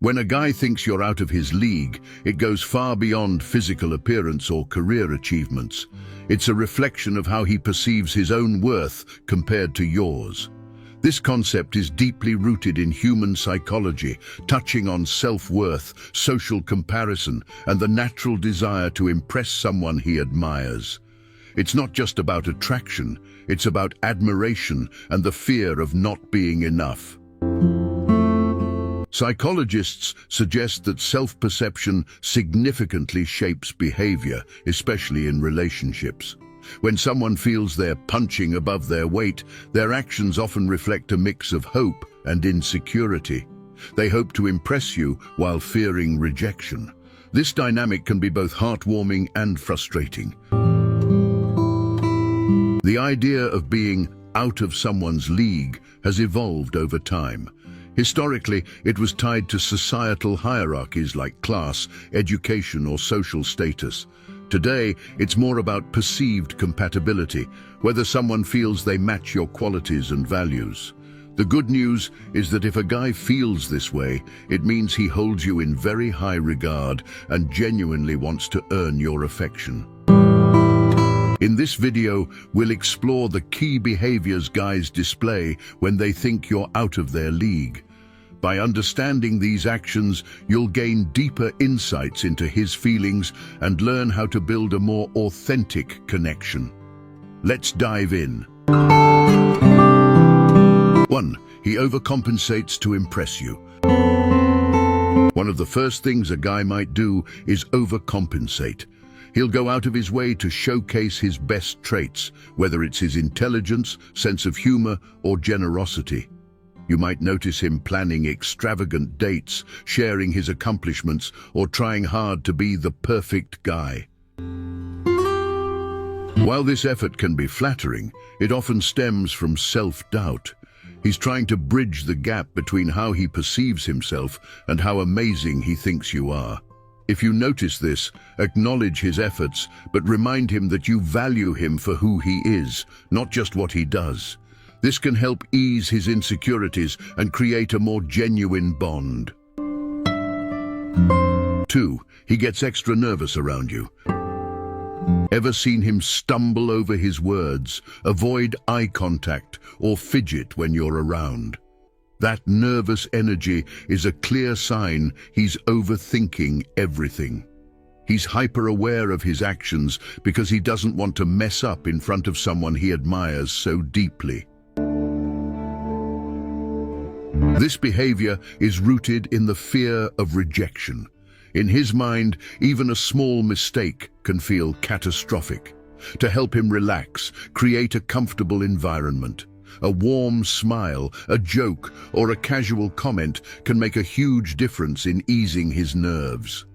When a guy thinks you're out of his league, it goes far beyond physical appearance or career achievements. It's a reflection of how he perceives his own worth compared to yours. This concept is deeply rooted in human psychology, touching on self-worth, social comparison, and the natural desire to impress someone he admires. It's not just about attraction, it's about admiration and the fear of not being enough. Psychologists suggest that self-perception significantly shapes behavior, especially in relationships. When someone feels they're punching above their weight, their actions often reflect a mix of hope and insecurity. They hope to impress you while fearing rejection. This dynamic can be both heartwarming and frustrating. The idea of being out of someone's league has evolved over time. Historically, it was tied to societal hierarchies like class, education, or social status. Today, it's more about perceived compatibility, whether someone feels they match your qualities and values. The good news is that if a guy feels this way, it means he holds you in very high regard and genuinely wants to earn your affection. In this video, we'll explore the key behaviors guys display when they think you're out of their league. By understanding these actions, you'll gain deeper insights into his feelings and learn how to build a more authentic connection. Let's dive in. 1. He overcompensates to impress you. One of the first things a guy might do is overcompensate. He'll go out of his way to showcase his best traits, whether it's his intelligence, sense of humor, or generosity. You might notice him planning extravagant dates, sharing his accomplishments, or trying hard to be the perfect guy. While this effort can be flattering, it often stems from self-doubt. He's trying to bridge the gap between how he perceives himself and how amazing he thinks you are. If you notice this, acknowledge his efforts, but remind him that you value him for who he is, not just what he does. This can help ease his insecurities and create a more genuine bond. 2. He gets extra nervous around you. Ever seen him stumble over his words, avoid eye contact, or fidget when you're around? That nervous energy is a clear sign he's overthinking everything. He's hyper-aware of his actions because he doesn't want to mess up in front of someone he admires so deeply. This behavior is rooted in the fear of rejection. In his mind, even a small mistake can feel catastrophic. To help him relax, create a comfortable environment. A warm smile, a joke, or a casual comment can make a huge difference in easing his nerves.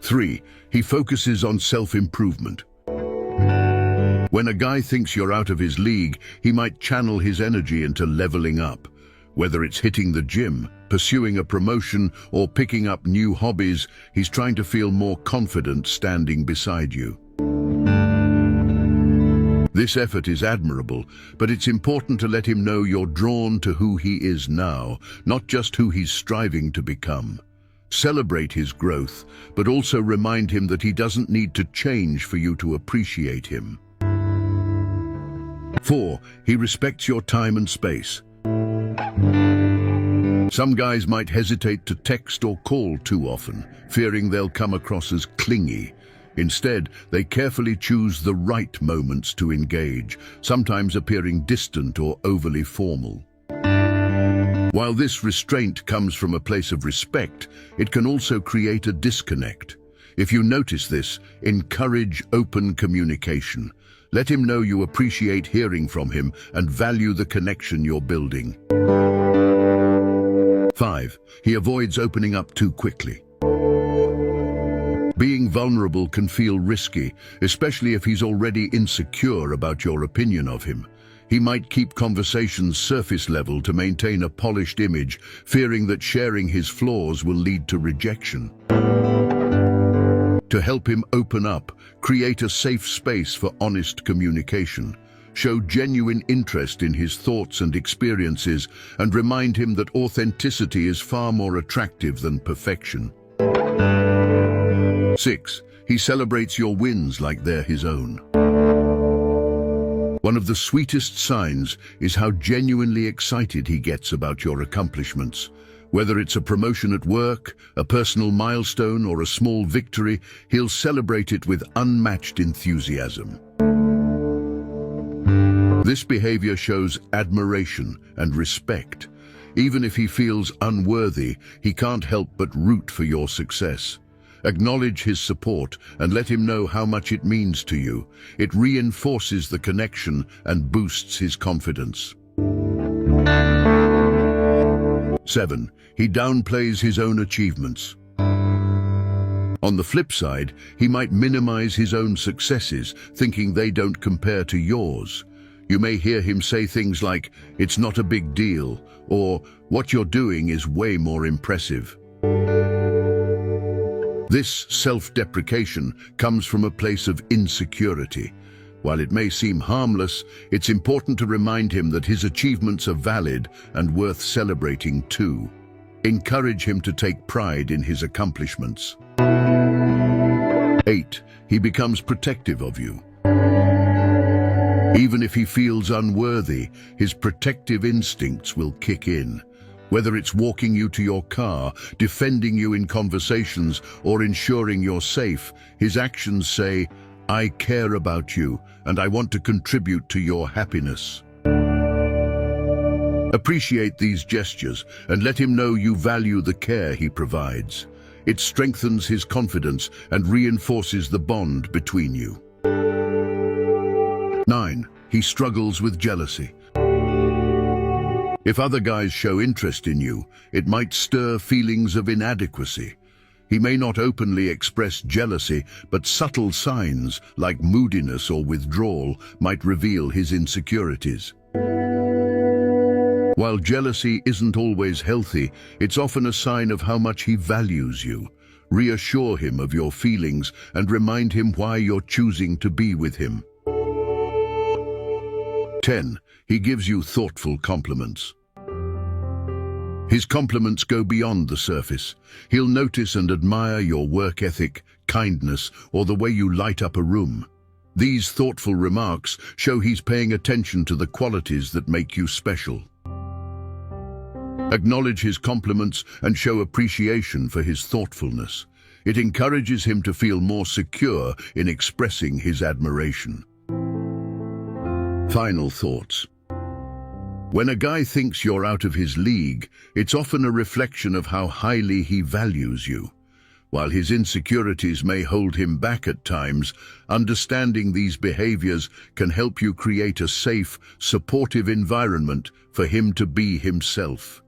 3. He focuses on self-improvement. When a guy thinks you're out of his league, he might channel his energy into leveling up. Whether it's hitting the gym, pursuing a promotion, or picking up new hobbies, he's trying to feel more confident standing beside you. This effort is admirable, but it's important to let him know you're drawn to who he is now, not just who he's striving to become. Celebrate his growth, but also remind him that he doesn't need to change for you to appreciate him. 4. He respects your time and space. Some guys might hesitate to text or call too often, fearing they'll come across as clingy. Instead, they carefully choose the right moments to engage, sometimes appearing distant or overly formal. While this restraint comes from a place of respect, it can also create a disconnect. If you notice this, encourage open communication. Let him know you appreciate hearing from him and value the connection you're building. 5. He avoids opening up too quickly. Being vulnerable can feel risky, especially if he's already insecure about your opinion of him. He might keep conversations surface level to maintain a polished image, fearing that sharing his flaws will lead to rejection. To help him open up, create a safe space for honest communication. Show genuine interest in his thoughts and experiences and remind him that authenticity is far more attractive than perfection. 6. He celebrates your wins like they're his own. One of the sweetest signs is how genuinely excited he gets about your accomplishments. Whether it's a promotion at work, a personal milestone, or a small victory, he'll celebrate it with unmatched enthusiasm. This behavior shows admiration and respect. Even if he feels unworthy, he can't help but root for your success. Acknowledge his support and let him know how much it means to you. It reinforces the connection and boosts his confidence. 7. He downplays his own achievements. On the flip side, he might minimize his own successes, thinking they don't compare to yours. You may hear him say things like, "It's not a big deal," or "What you're doing is way more impressive." This self-deprecation comes from a place of insecurity. While it may seem harmless, it's important to remind him that his achievements are valid and worth celebrating too. Encourage him to take pride in his accomplishments. 8. He becomes protective of you. Even if he feels unworthy, his protective instincts will kick in. Whether it's walking you to your car, defending you in conversations, or ensuring you're safe, his actions say, "I care about you, and I want to contribute to your happiness." Appreciate these gestures and let him know you value the care he provides. It strengthens his confidence and reinforces the bond between you. 9. He struggles with jealousy. If other guys show interest in you, it might stir feelings of inadequacy. He may not openly express jealousy, but subtle signs like moodiness or withdrawal might reveal his insecurities. While jealousy isn't always healthy, it's often a sign of how much he values you. Reassure him of your feelings and remind him why you're choosing to be with him. 10. He gives you thoughtful compliments. His compliments go beyond the surface. He'll notice and admire your work ethic, kindness, or the way you light up a room. These thoughtful remarks show he's paying attention to the qualities that make you special. Acknowledge his compliments and show appreciation for his thoughtfulness. It encourages him to feel more secure in expressing his admiration. Final thoughts. When a guy thinks you're out of his league, it's often a reflection of how highly he values you. While his insecurities may hold him back at times, understanding these behaviors can help you create a safe, supportive environment for him to be himself.